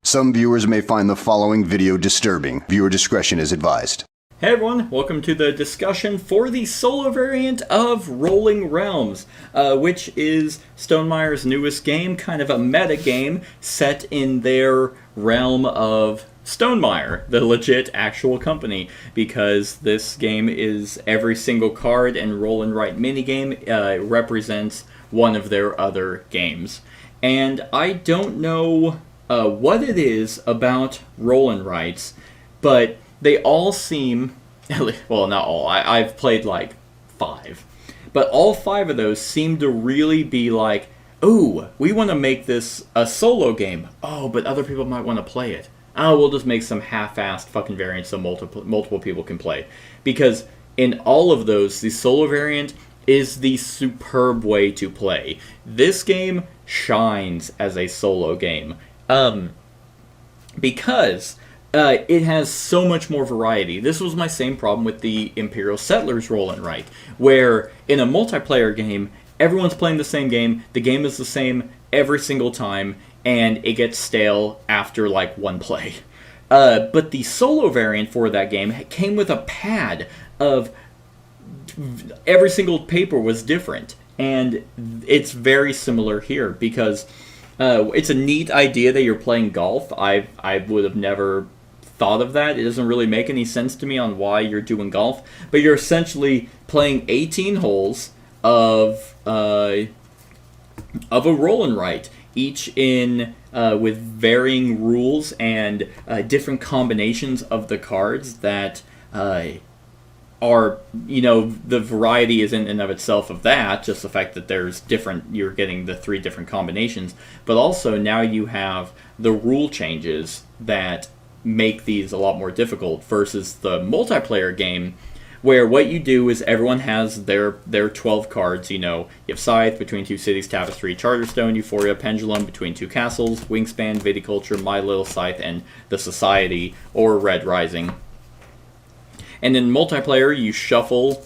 Some viewers may find the following video disturbing. Viewer discretion is advised. Hey everyone, welcome to the discussion for the solo variant of Rolling Realms, which is Stonemaier's newest game, kind of a meta game set in their realm of Stonemaier, the legit actual company, because this game is every single card and roll and write minigame represents one of their other games. And I don't know what it is about roll and writes, but they all seem, well, not all, I've played like 5, but all 5 of those seem to really be like, ooh, we want to make this a solo game. Oh, but other people might want to play it. Oh, we'll just make some half-assed fucking variants so multiple people can play. Because in all of those, the solo variant is the superb way to play. This game shines as a solo game. Because it has so much more variety. This was my same problem with the Imperial Settlers roll and write, where in a multiplayer game, everyone's playing the same game, the game is the same every single time, and it gets stale after like one play. But the solo variant for that game came with a pad of every single paper was different, and it's very similar here because it's a neat idea that you're playing golf. I would have never thought of that. It doesn't really make any sense to me on why you're doing golf, but you're essentially playing 18 holes of a roll and write, each in with varying rules and different combinations of the cards that are, you know, the variety is in and of itself of that, just the fact that there's different, you're getting the 3 different combinations, but also now you have the rule changes that make these a lot more difficult versus the multiplayer game, where what you do is everyone has their 12 cards. You know, you have Scythe, Between Two Cities, Tapestry, Charterstone, Euphoria, Pendulum, Between Two Castles, Wingspan, Viticulture, My Little Scythe, and the Society, or Red Rising. And in multiplayer, you shuffle,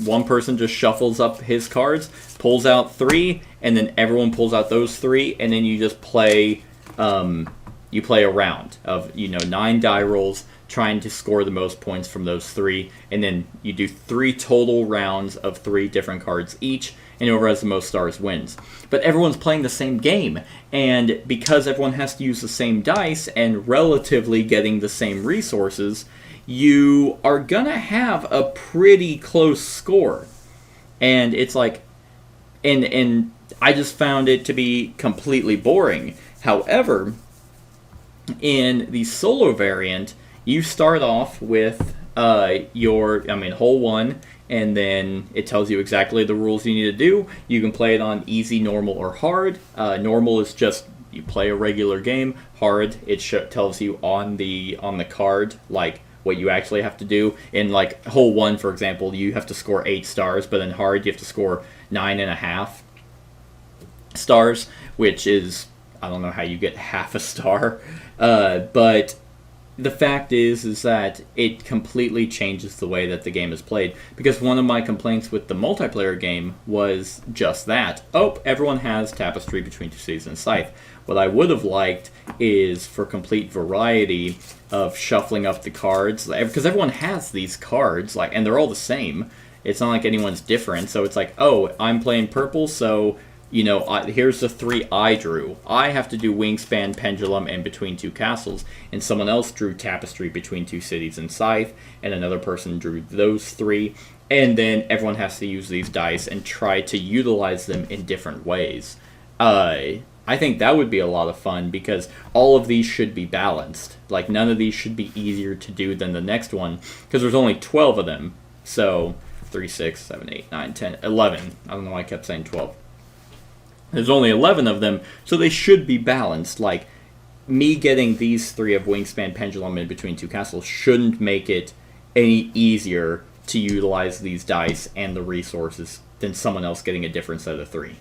one person just shuffles up his cards, pulls out 3, and then everyone pulls out those 3, and then you just play, you play a round of, 9 die rolls, trying to score the most points from those 3, and then you do 3 total rounds of 3 different cards each, and whoever has the most stars wins. But everyone's playing the same game, and because everyone has to use the same dice and relatively getting the same resources, you are gonna have a pretty close score. And it's like, and I just found it to be completely boring. However, in the solo variant, you start off with hole 1, and then it tells you exactly the rules you need to do. You can play it on easy, normal, or hard. Normal is just you play a regular game. Hard, it tells you on the card, like, what you actually have to do. In like hole 1, for example, you have to score 8 stars, but in hard you have to score 9.5 stars, which is, I don't know how you get half a star, but the fact is that it completely changes the way that the game is played, because one of my complaints with the multiplayer game was just that. Oh, everyone has Tapestry, Between Two Cities, and Scythe. What I would have liked is for complete variety of shuffling up the cards, because everyone has these cards, like, and they're all the same. It's not like anyone's different, so it's like, oh, I'm playing purple, so, here's the 3 I drew. I have to do Wingspan, Pendulum, and Between Two Castles, and someone else drew Tapestry, Between Two Cities, and Scythe, and another person drew those 3, and then everyone has to use these dice and try to utilize them in different ways. I think that would be a lot of fun, because all of these should be balanced. Like, none of these should be easier to do than the next one, because there's only 12 of them. So, 3, 6, 7, 8, 9, 10, 11. I don't know why I kept saying 12. There's only 11 of them, so they should be balanced. Like, me getting these 3 of Wingspan, Pendulum, and Between Two Castles shouldn't make it any easier to utilize these dice and the resources than someone else getting a different set of 3.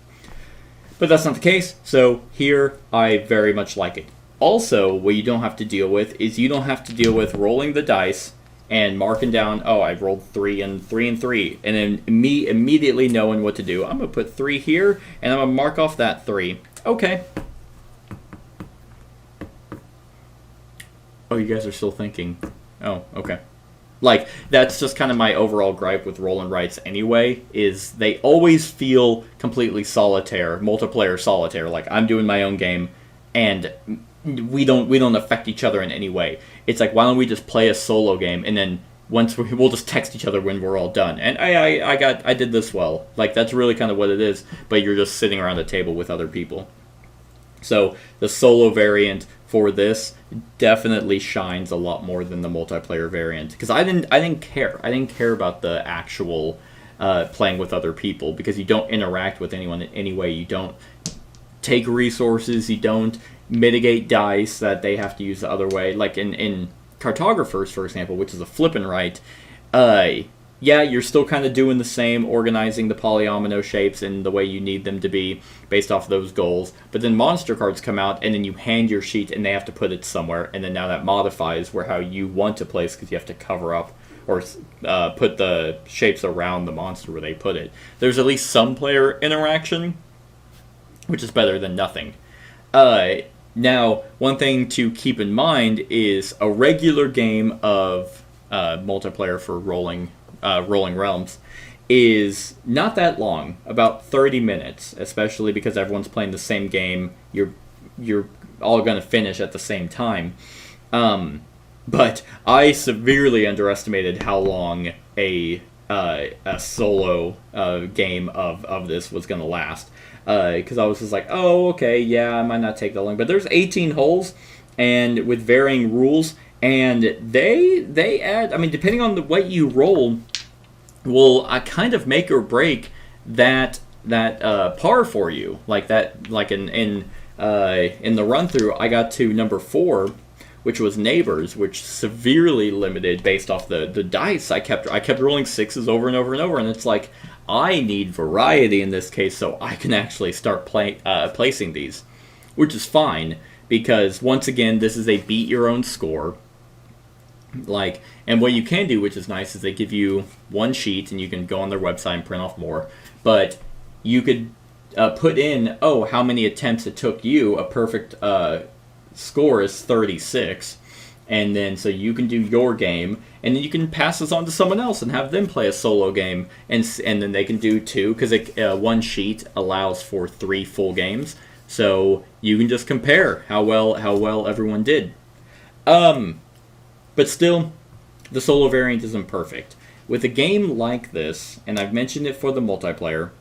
But that's not the case, so here I very much like it. Also, what you don't have to deal with is you don't have to deal with rolling the dice and marking down, oh, I rolled 3 and 3 and 3, and then me immediately knowing what to do. I'm going to put 3 here, and I'm going to mark off that 3. Okay. Oh, you guys are still thinking. Oh, okay. Like, that's just kind of my overall gripe with roll and writes anyway, is they always feel completely solitaire, multiplayer solitaire. Like, I'm doing my own game, and we don't affect each other in any way. It's like, why don't we just play a solo game, and then we'll just text each other when we're all done. And I did this well. Like, that's really kind of what it is, but you're just sitting around a table with other people. So the solo variant for this definitely shines a lot more than the multiplayer variant, because I didn't care about the actual playing with other people, because you don't interact with anyone in any way. You don't take resources, you don't mitigate dice that they have to use the other way. Like in Cartographers, for example, which is a flip and write, yeah, you're still kind of doing the same, organizing the polyomino shapes in the way you need them to be based off those goals. But then monster cards come out, and then you hand your sheet, and they have to put it somewhere. And then now that modifies where how you want to place, because you have to cover up or put the shapes around the monster where they put it. There's at least some player interaction, which is better than nothing. Now, one thing to keep in mind is a regular game of multiplayer for Rolling Realms is not that long, about 30 minutes, especially because everyone's playing the same game. You're all going to finish at the same time. But I severely underestimated how long a solo game of this was going to last. Because I was just like, oh, okay, yeah, I might not take that long. But there's 18 holes, and with varying rules, and they add, I mean, depending on the way you roll, will kind of make or break that par for you. Like that, like in the run through, I got to number 4, which was Neighbors, which severely limited based off the dice. I kept rolling 6s over and over and over, and it's like, I need variety in this case, so I can actually start placing these, which is fine, because once again, this is a beat your own score. Like, and what you can do, which is nice, is they give you one sheet, and you can go on their website and print off more. But you could put in, oh, how many attempts it took you. A perfect score is 36, and then so you can do your game, and then you can pass this on to someone else and have them play a solo game, and then they can do 2, because one sheet allows for 3 full games. So you can just compare how well everyone did. But still, the solo variant isn't perfect. With a game like this, and I've mentioned it for the multiplayer,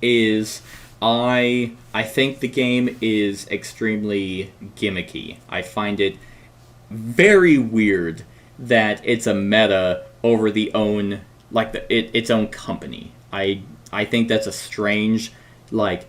is I think the game is extremely gimmicky. I find it very weird that it's a meta over its own company. I think that's a strange, like,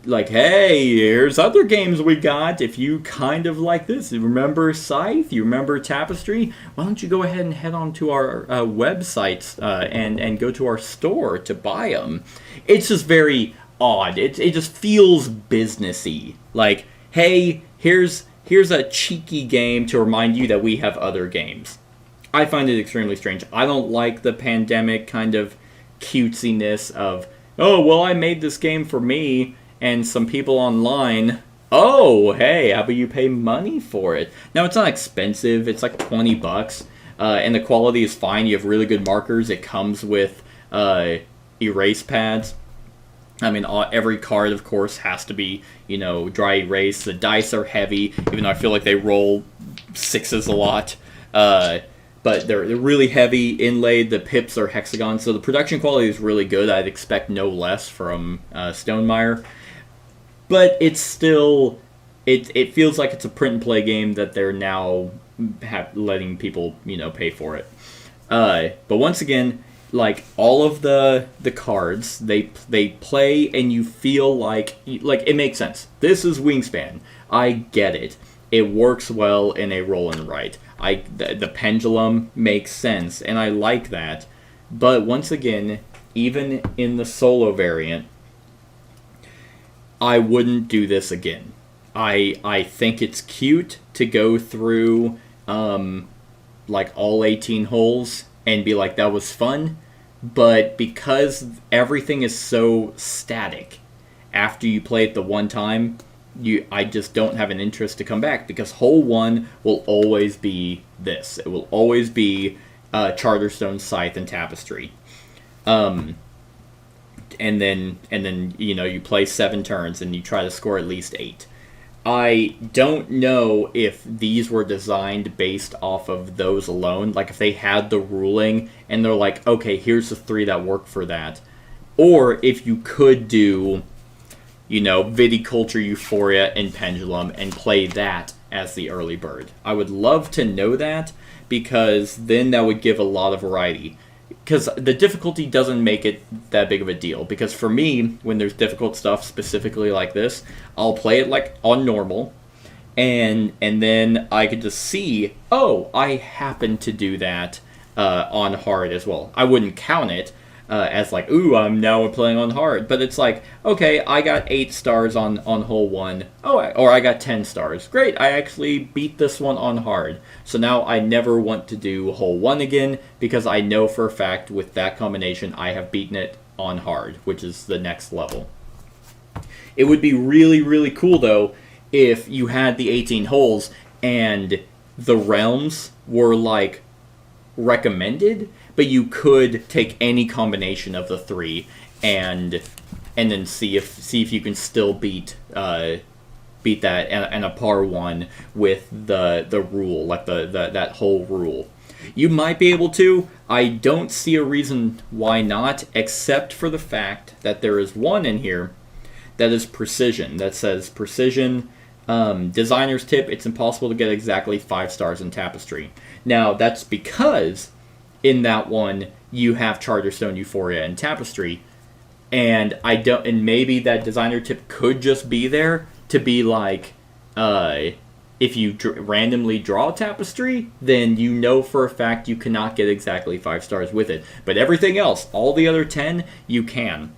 hey, here's other games we got. If you kind of like this, you remember Scythe? You remember Tapestry? Why don't you go ahead and head on to our websites and go to our store to buy them? It's just very odd. It just feels businessy. Like, hey, here's a cheeky game to remind you that we have other games. I find it extremely strange. I don't like the pandemic kind of cutesiness of, oh, well, I made this game for me, and some people online, oh, hey, how about you pay money for it? Now, it's not expensive. It's like $20, and the quality is fine. You have really good markers. It comes with erase pads. I mean, every card, of course, has to be, dry erase. The dice are heavy, even though I feel like they roll 6s a lot. But they're really heavy, inlaid. The pips are hexagons, so the production quality is really good. I'd expect no less from Stonemaier. But it's still, it feels like it's a print and play game that they're now letting people, pay for it. But once again, like, all of the cards, they play, and you feel like it makes sense. This is Wingspan. I get it. It works well in a roll and write. The pendulum makes sense, and I like that. But once again, even in the solo variant, I wouldn't do this again. I think it's cute to go through like all 18 holes and be like, that was fun, but because everything is so static after you play it the one time, I just don't have an interest to come back, because hole one will always be this. It will always be Charterstone, Scythe, and Tapestry. And then you play 7 turns and you try to score at least 8. I don't know if these were designed based off of those alone, like if they had the ruling and they're like, okay, here's the 3 that work for that, or if you could do, Viticulture, Euphoria, and Pendulum and play that as the early bird. I would love to know that, because then that would give a lot of variety. Because the difficulty doesn't make it that big of a deal. Because for me, when there's difficult stuff specifically like this, I'll play it like on normal, and then I could just see, oh, I happen to do that on hard as well. I wouldn't count it as like, ooh, I'm now playing on hard. But it's like, okay, I got 8 stars on hole 1. Or I got 10 stars. Great, I actually beat this one on hard. So now I never want to do hole 1 again, because I know for a fact with that combination I have beaten it on hard, which is the next level. It would be really, really cool, though, if you had the 18 holes and the realms were, like, recommended, but you could take any combination of the 3 and then see if you can still beat that and a par 1 with the rule, like that whole rule. You might be able to. I don't see a reason why not, except for the fact that there is one in here that is precision, that says precision. Designer's tip, it's impossible to get exactly 5 stars in Tapestry. Now, that's because in that one you have Charterstone, Euphoria, and Tapestry, and maybe that designer tip could just be there to be like, if you randomly draw Tapestry, then you know for a fact you cannot get exactly 5 stars with it. But everything else, all the other 10, you can.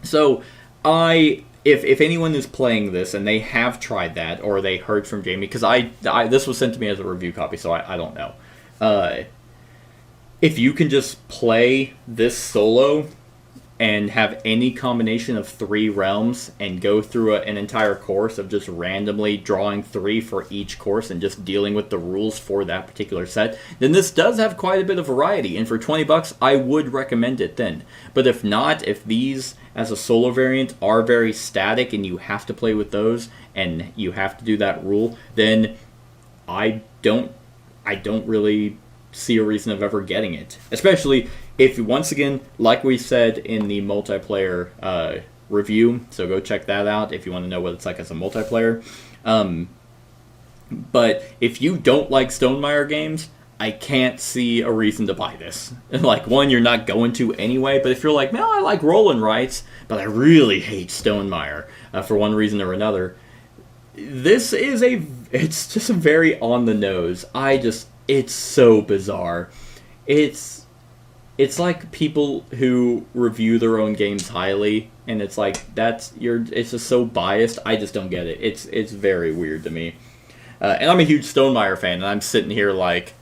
So, if anyone is playing this and they have tried that, or they heard from Jamie, because this was sent to me as a review copy, so I don't know. If you can just play this solo and have any combination of 3 realms and go through an entire course of just randomly drawing 3 for each course and just dealing with the rules for that particular set, then this does have quite a bit of variety. And for $20, I would recommend it then. But if not, if these as a solo variant are very static and you have to play with those and you have to do that rule, then I don't really see a reason of ever getting it. Especially if, once again, like we said in the multiplayer review, so go check that out if you want to know what it's like as a multiplayer. But if you don't like Stonemaier games, I can't see a reason to buy this. Like, one, you're not going to anyway, but if you're like, no, I like roll and rights, but I really hate Stonemaier for one reason or another, this is it's just a very on the nose. It's so bizarre. It's like people who review their own games highly, and it's like, it's just so biased. I just don't get it. It's very weird to me. And I'm a huge Stonemaier fan, and I'm sitting here like,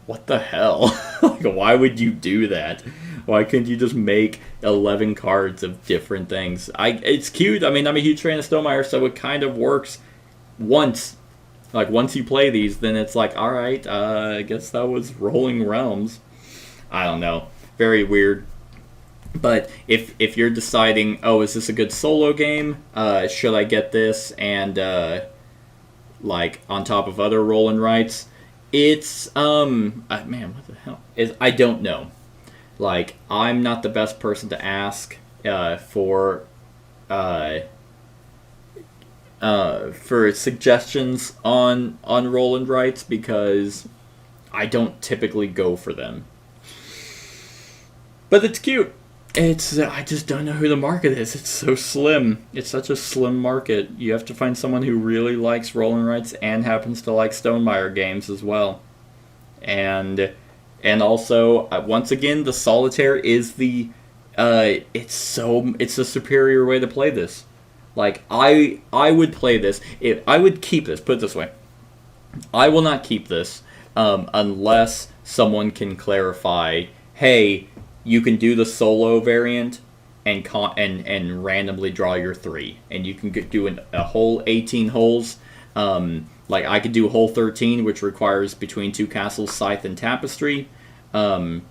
what the hell? Like, why would you do that? Why couldn't you just make 11 cards of different things? It's cute. I mean, I'm a huge fan of Stonemaier, so it kind of works once. Like, once you play these, then it's like, alright, I guess that was Rolling Realms. I don't know. Very weird. But if you're deciding, oh, is this a good solo game? Should I get this and, like, on top of other roll and rights? It's, man, what the hell? I don't know. Like, I'm not the best person to ask for suggestions on roll and rights, because I don't typically go for them. But it's cute. I just don't know who the market is. It's so slim. It's such a slim market. You have to find someone who really likes roll and rights and happens to like Stonemaier games as well. And also, once again, the solitaire is it's a superior way to play this. Like, I would play this. I would keep this. Put it this way. I will not keep this unless someone can clarify, hey, you can do the solo variant, and randomly draw your 3, and you can do a whole 18 holes. Like I could do hole 13, which requires between 2 castles, scythe, and tapestry. And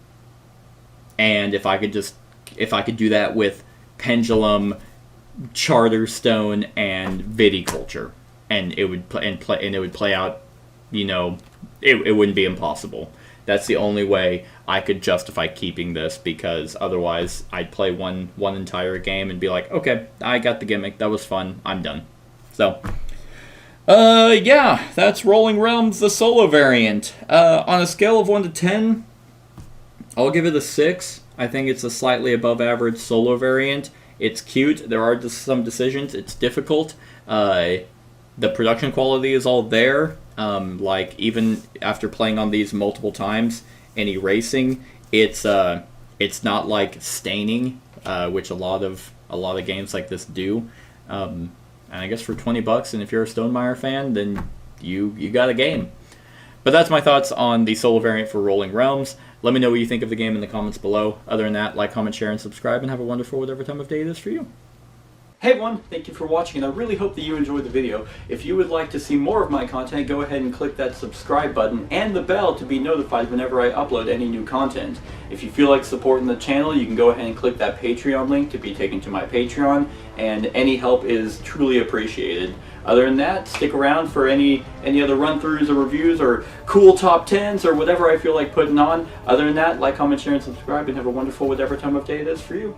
if I could do that with pendulum, Charterstone, and viticulture, and it would play out, it wouldn't be impossible. That's the only way I could justify keeping this, because otherwise I'd play one entire game and be like, okay, I got the gimmick, that was fun, I'm done. So, yeah, that's Rolling Realms, the solo variant. On a scale of 1 to 10, I'll give it a 6. I think it's a slightly above average solo variant. It's cute. There are just some decisions. It's difficult. The production quality is all there. Like even after playing on these multiple times and erasing, it's not like staining, which a lot of games like this do. And I guess for $20, and if you're a Stonemaier fan, then you got a game. But that's my thoughts on the solo variant for Rolling Realms. Let me know what you think of the game in the comments below. Other than that, like, comment, share, and subscribe, and have a wonderful whatever time of day it is for you. Hey everyone, thank you for watching, and I really hope that you enjoyed the video. If you would like to see more of my content, go ahead and click that subscribe button and the bell to be notified whenever I upload any new content. If you feel like supporting the channel, you can go ahead and click that Patreon link to be taken to my Patreon, and any help is truly appreciated. Other than that, stick around for any other run-throughs or reviews or cool top 10s or whatever I feel like putting on. Other than that, like, comment, share, and subscribe, and have a wonderful whatever time of day it is for you.